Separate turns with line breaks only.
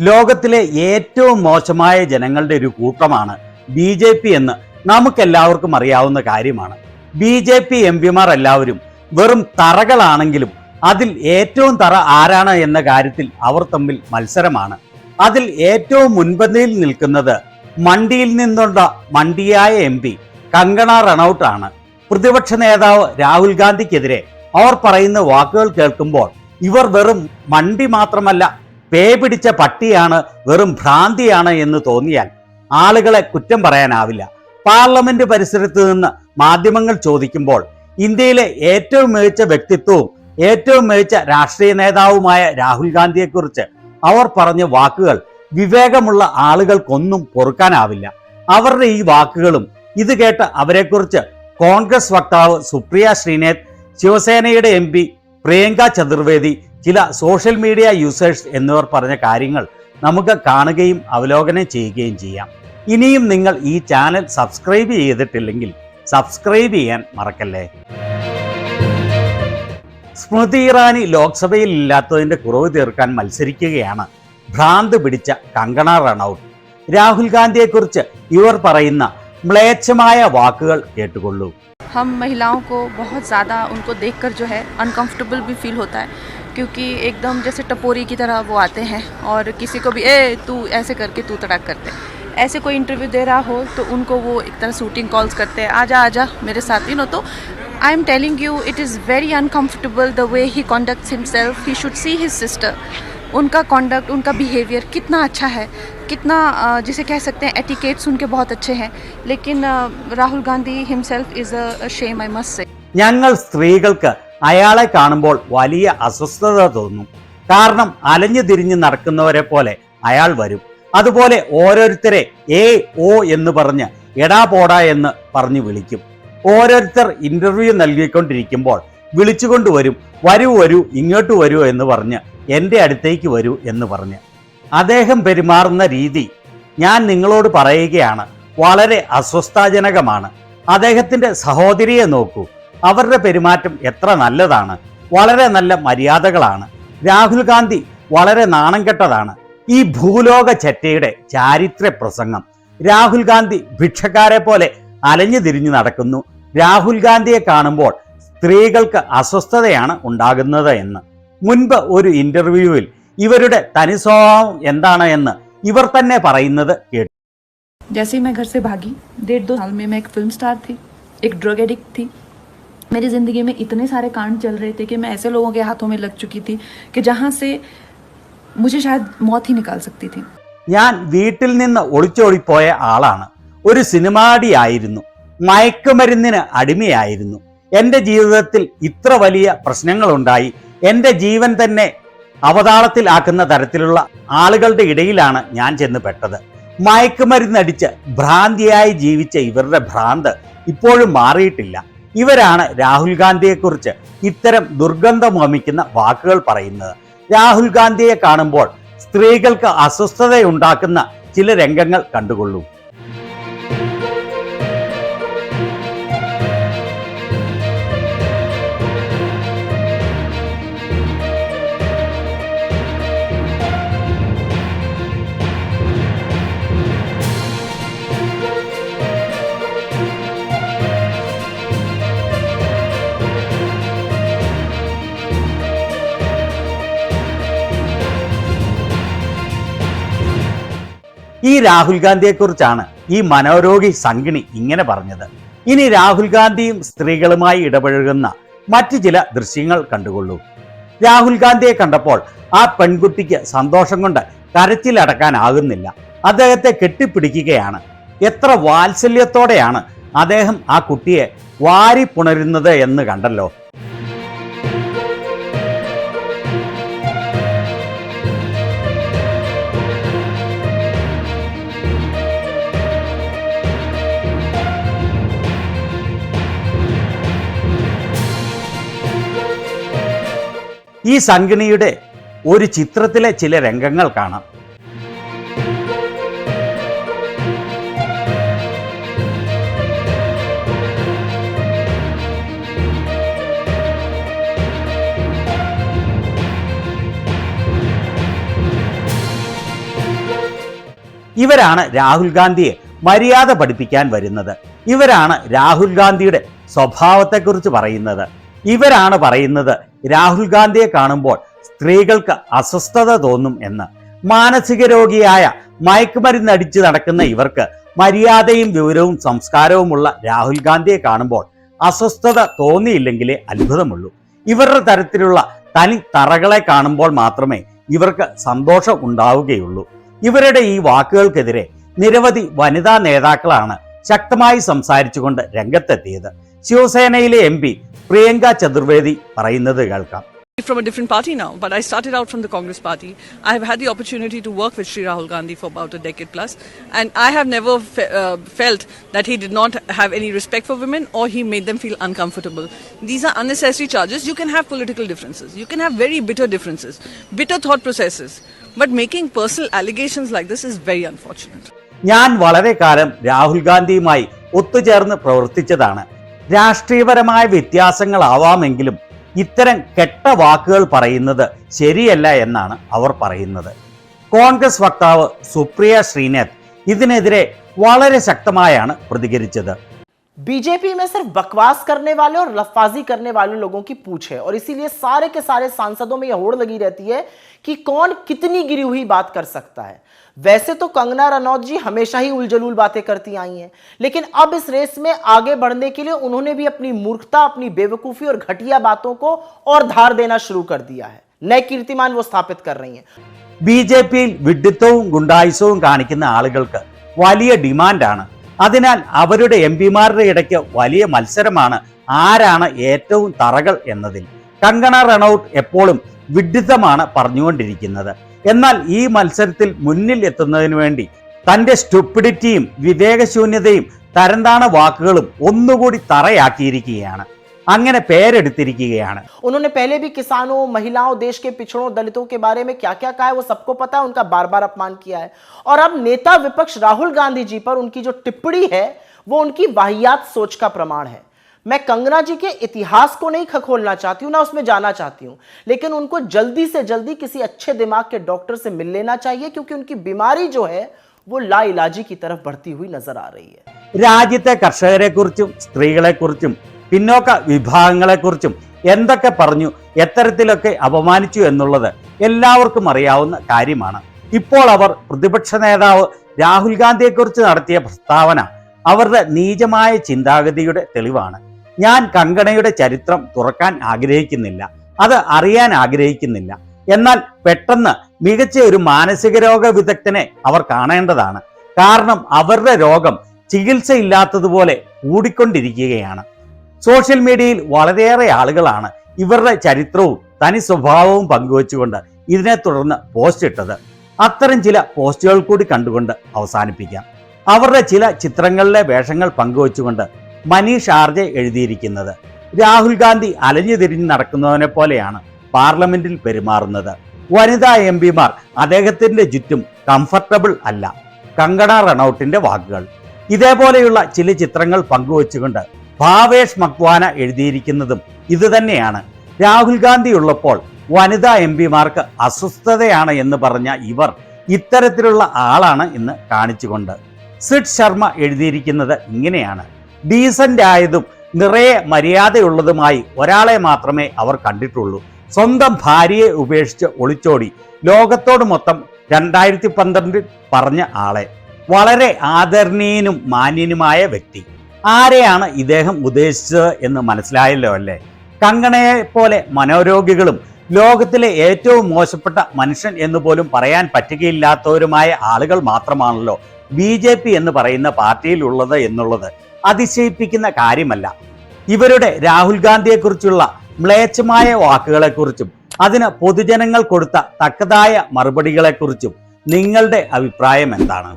ലോകത്തിലെ ഏറ്റവും മോശമായ ജനങ്ങളുടെ ഒരു കൂട്ടമാണ് BJP എന്ന് നമുക്കെല്ലാവർക്കും അറിയാവുന്ന കാര്യമാണ്. BJP എംപിമാർ എല്ലാവരും വെറും തറകളാണെങ്കിലും അതിൽ ഏറ്റവും തറ ആരാണ് എന്ന കാര്യത്തിൽ അവർ തമ്മിൽ മത്സരമാണ്. അതിൽ ഏറ്റവും മുൻപന്തിയിൽ നിൽക്കുന്നത് മണ്ടിയിൽ നിന്നുള്ള മണ്ടിയായ MP കങ്കണ റണൌട്ട് ആണ്. പ്രതിപക്ഷ നേതാവ് രാഹുൽ ഗാന്ധിക്കെതിരെ അവർ പറയുന്ന വാക്കുകൾ കേൾക്കുമ്പോൾ ഇവർ വെറും മണ്ടി മാത്രമല്ല, പേ പിടിച്ച പട്ടിയാണ്, വെറും ഭ്രാന്തിയാണ് എന്ന് തോന്നിയാൽ ആളുകളെ കുറ്റം പറയാനാവില്ല. പാർലമെന്റ് പരിസരത്ത് നിന്ന് മാധ്യമങ്ങൾ ചോദിക്കുമ്പോൾ ഇന്ത്യയിലെ ഏറ്റവും മികച്ച വ്യക്തിത്വവും ഏറ്റവും മികച്ച രാഷ്ട്രീയ നേതാവുമായ രാഹുൽ ഗാന്ധിയെക്കുറിച്ച് അവർ പറഞ്ഞ വാക്കുകൾ വിവേകമുള്ള ആളുകൾക്കൊന്നും പൊറുക്കാനാവില്ല. അവരുടെ ഈ വാക്കുകളും ഇത് കേട്ട് അവരെക്കുറിച്ച് കോൺഗ്രസ് വക്താവ് സുപ്രിയ ശ്രീനാഥ്, ശിവസേനയുടെ MP പ്രിയങ്ക ചതുർവേദി, ചില സോഷ്യൽ മീഡിയ യൂസേഴ്സ് എന്നിവർ പറഞ്ഞ കാര്യങ്ങൾ നമുക്ക് കാണുകയും അവലോകനം ചെയ്യുകയും ചെയ്യാം. ഇനിയും നിങ്ങൾ ഈ ചാനൽ സബ്സ്ക്രൈബ് ചെയ്തിട്ടില്ലെങ്കിൽ സബ്സ്ക്രൈബ് ചെയ്യാൻ മറക്കല്ലേ. സ്മൃതി ഇറാനി ലോക്സഭയിൽ ഇല്ലാത്തതിൻ്റെ കുറവ് തീർക്കാൻ മത്സരിക്കുകയാണ് ഭ്രാന്ത് പിടിച്ച കങ്കണ റണൌട്ട്. രാഹുൽ ഗാന്ധിയെക്കുറിച്ച് ഇവർ പറയുന്ന മ്ലേച്ഛമായ വാക്കുകൾ കേട്ടുകൊള്ളൂ.
हम महिलाओं को बहुत ज़्यादा उनको देखकर जो है अनकंफर्टेबल भी फील होता है, क्योंकि एकदम जैसे टपोरी की तरह वो आते हैं और किसी को भी तू ऐसे करके तू तड़ाक करते हैं. ऐसे कोई इंटरव्यू दे रहा हो तो उनको वो एक तरह शूटिंग कॉल्स करते हैं, आजा मेरे साथ. तो I am telling you, it is very uncomfortable the way he conducts himself. He should see his sister. उनका कॉन्डक्ट, उनका बिहेवियर कितना अच्छा है, कितना जिसे कह सकते हैं एटिकेट्स उनके बहुत अच्छे हैं. लेकिन Rahul Gandhi himself is a shame, I must say.
ഞങ്ങൾ സ്ത്രീകൾക്ക് അയാളെ കാണുമ്പോൾ വലിയ അസ്വസ്ഥത തോന്നും. കാരണം അലഞ്ഞു തിരിഞ്ഞ് നടക്കുന്നവരെ പോലെ അയാൾ വരും. അതുപോലെ ഓരോരുത്തരെ ഓ എന്ന് പറഞ്ഞ് എടാ പോടാ എന്ന് പറഞ്ഞു വിളിക്കും. ഓരോരുത്തർ ഇന്റർവ്യൂ നൽകിക്കൊണ്ടിരിക്കുമ്പോൾ വിളിച്ചുകൊണ്ടുവരും, വരൂ ഇങ്ങോട്ട് വരൂ എന്ന് പറഞ്ഞ്, എൻ്റെ അടുത്തേക്ക് വരൂ എന്ന് പറഞ്ഞ്. അദ്ദേഹം പെരുമാറുന്ന രീതി ഞാൻ നിങ്ങളോട് പറയുകയാണ്, വളരെ അസ്വസ്ഥാജനകമാണ്. അദ്ദേഹത്തിൻ്റെ സഹോദരിയെ നോക്കൂ, അവരുടെ പെരുമാറ്റം എത്ര നല്ലതാണ്, വളരെ നല്ല മര്യാദകളാണ്. രാഹുൽ ഗാന്ധി വളരെ നാണം കെട്ടതാണ്. ഈ ഭൂലോക ചെറ്റയുടെ ചാരിത്ര പ്രസംഗം. രാഹുൽ ഗാന്ധി ഭിക്ഷക്കാരെ പോലെ അലഞ്ഞു തിരിഞ്ഞു നടക്കുന്നു. രാഹുൽ ഗാന്ധിയെ കാണുമ്പോൾ സ്ത്രീകൾക്ക് അസ്വസ്ഥതയാണ് ഉണ്ടാകുന്നത് എന്ന് മുൻപ് ഒരു ഇന്റർവ്യൂവിൽ ഇവരുടെ തനി സ്വഭാവം എന്താണ് എന്ന് ഇവർ തന്നെ പറയുന്നത് കേട്ടു.
जैसे ही मैं घर से भागी 1.5-2 साल में मैं एक फिल्म स्टार थी, एक ड्रग एडिक्ट थी. मेरी ज़िंदगी में इतने सारे कांड चल रहे थे कि मैं ऐसे लोगों के हाथों में लग चुकी थी कि जहाँ से मुझे शायद मौत ही निकाल सकती थी.
ഞാൻ വീട്ടിൽ നിന്ന് ഒളിച്ചോടിപ്പോയ ആളാണ്. ഒരു സിനിമാടിയായിരുന്നു. മയക്കുമരുന്നിന് അടിമയായിരുന്നു. എൻ്റെ ജീവിതത്തിൽ ഇത്ര വലിയ പ്രശ്നങ്ങളുണ്ടായി. എൻ്റെ ജീവൻ തന്നെ അവതാളത്തിലാക്കുന്ന തരത്തിലുള്ള ആളുകളുടെ ഇടയിലാണ് ഞാൻ ചെന്ന് പെട്ടത്. മയക്കുമരുന്നടിച്ച് ഭ്രാന്തിയായി ജീവിച്ച ഇവരുടെ ഭ്രാന്ത് ഇപ്പോഴും മാറിയിട്ടില്ല. ഇവരാണ് രാഹുൽ ഗാന്ധിയെക്കുറിച്ച് ഇത്തരം ദുർഗന്ധം വമിക്കുന്ന വാക്കുകൾ പറയുന്നത്. രാഹുൽ ഗാന്ധിയെ കാണുമ്പോൾ സ്ത്രീകൾക്ക് അസ്വസ്ഥതയുണ്ടാക്കുന്ന ചില രംഗങ്ങൾ കണ്ടുകൊള്ളൂ. ഈ രാഹുൽ ഗാന്ധിയെക്കുറിച്ചാണ് ഈ മനോരോഗി സംഗിണി ഇങ്ങനെ പറഞ്ഞത്. ഇനി രാഹുൽ ഗാന്ധിയും സ്ത്രീകളുമായി ഇടപഴകുന്ന മറ്റു ചില ദൃശ്യങ്ങൾ കണ്ടുകൊള്ളൂ. രാഹുൽ ഗാന്ധിയെ കണ്ടപ്പോൾ ആ പെൺകുട്ടിക്ക് സന്തോഷം കൊണ്ട് കരച്ചിലടക്കാനാകുന്നില്ല. അദ്ദേഹത്തെ കെട്ടിപ്പിടിക്കുകയാണ്. എത്ര വാത്സല്യത്തോടെയാണ് അദ്ദേഹം ആ കുട്ടിയെ വാരി പുണരുന്നത് എന്ന് കണ്ടല്ലോ. ഈ സംഗിണിയുടെ ഒരു ചിത്രത്തിലെ ചില രംഗങ്ങൾ കാണാം. ഇവരാണ് രാഹുൽ ഗാന്ധിയെ മര്യാദ പഠിപ്പിക്കാൻ വരുന്നത്. ഇവരാണ് രാഹുൽ ഗാന്ധിയുടെ സ്വഭാവത്തെക്കുറിച്ച് പറയുന്നത്. ഇവരാണ് പറയുന്നത് രാഹുൽ ഗാന്ധിയെ കാണുമ്പോൾ സ്ത്രീകൾക്ക് അസ്വസ്ഥത തോന്നും എന്ന്. മാനസിക രോഗിയായ മയക്കുമരുന്നടിച്ച് നടക്കുന്ന ഇവർക്ക് മര്യാദയും വിവരവും സംസ്കാരവുമുള്ള രാഹുൽ ഗാന്ധിയെ കാണുമ്പോൾ അസ്വസ്ഥത തോന്നിയില്ലെങ്കിലേ അത്ഭുതമുള്ളൂ. ഇവരുടെ തരത്തിലുള്ള തനി തറകളെ കാണുമ്പോൾ മാത്രമേ ഇവർക്ക് സന്തോഷം ഉണ്ടാവുകയുള്ളൂ. ഇവരുടെ ഈ വാക്കുകൾക്കെതിരെ നിരവധി വനിതാ നേതാക്കളാണ് ശക്തമായി സംസാരിച്ചുകൊണ്ട് രംഗത്തെത്തിയത്. ശിവസേനയിലെ MP പ്രിയങ്ക ചതുർവേദി പറയുന്നത് കേൾക്കാം.
From a different party now, but I started out from the Congress party. I have had the opportunity to work with Shri Rahul Gandhi for about a decade plus, and I have never felt that he did not have any respect for women or he made them feel uncomfortable. These are unnecessary charges. You can have political differences. You can have very bitter differences, bitter thought processes, but making personal allegations like this is very unfortunate.
ഞാൻ വളരെ കാലം രാഹുൽ ഗാന്ധിയുമായി ഒത്തുചേർന്ന് പ്രവർത്തിച്ചതാണ്. രാഷ്ട്രീയപരമായ വ്യത്യാസങ്ങളാവാമെങ്കിലും ഇത്തരം കെട്ട വാക്കുകൾ പറയുന്നത് ശരിയല്ല എന്നാണ് അവർ പറയുന്നത്. കോൺഗ്രസ് വക്താവ് സുപ്രിയ ശ്രീനാഥ് ഇതിനെതിരെ വളരെ ശക്തമായാണ് പ്രതികരിച്ചത്.
बीजेपी में सिर्फ बकवास करने वाले और लफाजी करने वाले लोगों की पूछ है और इसीलिए सारे के सारे सांसदों में यह होड़ लगी रहती है कि कौन कितनी गिरी हुई बात कर सकता है। वैसे तो कंगना रनौत जी हमेशा ही उलझलूल बातें करती आई हैं, लेकिन अब इस रेस में आगे बढ़ने के लिए उन्होंने भी अपनी मूर्खता, अपनी बेवकूफी और घटिया बातों को और धार देना शुरू कर दिया है। नए कीर्तिमान वो स्थापित कर रही हैं।
ബിജെപിയിൽ വിഡ്ഢിത്തവും ഗുണ്ടായുസവും കാണിക്കുന്ന ആളുകൾക്ക് വലിയ ഡിമാൻഡാണ്. അതിനാൽ അവരുടെ MP-മാരുടെ ഇടയ്ക്ക് വലിയ മത്സരമാണ് ആരാണ് ഏറ്റവും തറകൾ എന്നതിൽ. കങ്കണ റണൌട്ട് എപ്പോഴും വിഡ്ഢിത്തമാണ് പറഞ്ഞുകൊണ്ടിരിക്കുന്നത്. എന്നാൽ ഈ മത്സരത്തിൽ മുന്നിൽ എത്തുന്നതിന് വേണ്ടി തന്റെ സ്റ്റുപ്പിഡിറ്റിയും വിവേകശൂന്യതയും തരംതാണ വാക്കുകളും ഒന്നുകൂടി തറയാക്കിയിരിക്കുകയാണ്. അങ്ങനെ പേരെടുത്തിരിക്കുകയാണ്.
उन्होंने पहले भी किसानों, महिलाओं, देश के पिछड़ों, दलितों के बारे में क्या क्या कहा है वो सबको पता है, उनका बार बार अपमान किया है। और अब नेता विपक्ष राहुल गांधी जी पर उनकी जो टिप्पणी है वो उनकी वाहियात सोच का प्रमाण है। मैं कंगना जी के इतिहास को नहीं खखोलना चाहती हूं, ना उसमें जाना चाहती हूं, लेकिन उनको जल्दी से जल्दी किसी अच्छे दिमाग के डॉक्टर से मिल लेना चाहिए, क्योंकि उनकी बीमारी जो है वो लाइलाजी की तरफ बढ़ती हुई नजर आ रही है।
രാജ്യത്തെ കർഷകരെക്കുറിച്ചും സ്ത്രീകളെക്കുറിച്ചും പിന്നോക്ക വിഭാഗങ്ങളെക്കുറിച്ചും എന്തൊക്കെ പറഞ്ഞു, എത്തരത്തിലൊക്കെ അപമാനിച്ചു എന്നുള്ളത് എല്ലാവർക്കും അറിയാവുന്ന കാര്യമാണ്. ഇപ്പോൾ അവർ പ്രതിപക്ഷ നേതാവ് രാഹുൽ ഗാന്ധിയെക്കുറിച്ച് നടത്തിയ പ്രസ്താവന അവരുടെ നീചമായ ചിന്താഗതിയുടെ തെളിവാണ്. ഞാൻ കങ്കണയുടെ ചരിത്രം തുറക്കാൻ ആഗ്രഹിക്കുന്നില്ല, അത് അറിയാൻ ആഗ്രഹിക്കുന്നില്ല. എന്നാൽ പെട്ടെന്ന് മികച്ച ഒരു മാനസിക രോഗ വിദഗ്ധനെ അവർ കാണേണ്ടതാണ്. കാരണം അവരുടെ രോഗം ചികിത്സയില്ലാത്തതുപോലെ കൂടിക്കൊണ്ടിരിക്കുകയാണ്. സോഷ്യൽ മീഡിയയിൽ വളരെയേറെ ആളുകളാണ് ഇവരുടെ ചരിത്രവും തനി സ്വഭാവവും പങ്കുവച്ചുകൊണ്ട് ഇതിനെ തുടർന്ന് പോസ്റ്റ് ഇട്ടത്. അത്തരം ചില പോസ്റ്റുകൾ കൂടി കണ്ടുകൊണ്ട് അവസാനിപ്പിക്കാം. അവരുടെ ചില ചിത്രങ്ങളിലെ വേഷങ്ങൾ പങ്കുവച്ചുകൊണ്ട് മനീഷ് ആർജെ എഴുതിയിരിക്കുന്നത്, രാഹുൽ ഗാന്ധി അലഞ്ഞു തിരിഞ്ഞ് നടക്കുന്നവനെ പോലെയാണ് പാർലമെന്റിൽ പെരുമാറുന്നത്. വനിതാ MP-മാർ അദ്ദേഹത്തിന്റെ ചുറ്റും കംഫർട്ടബിൾ അല്ല. കങ്കണ റണൌട്ടിന്റെ വാക്കുകൾ. ഇതേപോലെയുള്ള ചില ചിത്രങ്ങൾ പങ്കുവച്ചുകൊണ്ട് ഭാവേഷ് മക്വാന എഴുതിയിരിക്കുന്നതും ഇതുതന്നെയാണ്. രാഹുൽ ഗാന്ധി ഉള്ളപ്പോൾ വനിതാ MP-മാർക്ക് അസ്വസ്ഥതയാണ് എന്ന് പറഞ്ഞ ഇവർ ഇത്തരത്തിലുള്ള ആളാണ് എന്ന് കാണിച്ചുകൊണ്ട്. സിഡ് ശർമ്മ എഴുതിയിരിക്കുന്നത് ഇങ്ങനെയാണ്, ഡീസന്റ് ആയതും നിറയെ മര്യാദയുള്ളതുമായി ഒരാളെ മാത്രമേ അവർ കണ്ടിട്ടുള്ളൂ. സ്വന്തം ഭാര്യയെ ഉപേക്ഷിച്ച് ഒളിച്ചോടി ലോകത്തോട് മൊത്തം 2012 പറഞ്ഞ ആളെ. വളരെ ആദരണീയനും മാന്യനുമായ വ്യക്തി. ആരെയാണ് ഇദ്ദേഹം ഉദ്ദേശിച്ചത് എന്ന് മനസ്സിലായല്ലോ അല്ലേ? കങ്കണയെ പോലെ മനോരോഗികളും ലോകത്തിലെ ഏറ്റവും മോശപ്പെട്ട മനുഷ്യൻ എന്ന് പോലും പറയാൻ പറ്റുകയില്ലാത്തവരുമായ ആളുകൾ മാത്രമാണല്ലോ BJP എന്ന് പറയുന്ന പാർട്ടിയിലുള്ളത് എന്നുള്ളത് അതിശയിപ്പിക്കുന്ന കാര്യമല്ല. ഇവരുടെ രാഹുൽ ഗാന്ധിയെക്കുറിച്ചുള്ള മ്ലേച്ഛമായ വാക്കുകളെക്കുറിച്ചും അതിന് പൊതുജനങ്ങൾ കൊടുത്ത തക്കതായ മറുപടികളെക്കുറിച്ചും നിങ്ങളുടെ അഭിപ്രായം എന്താണ്?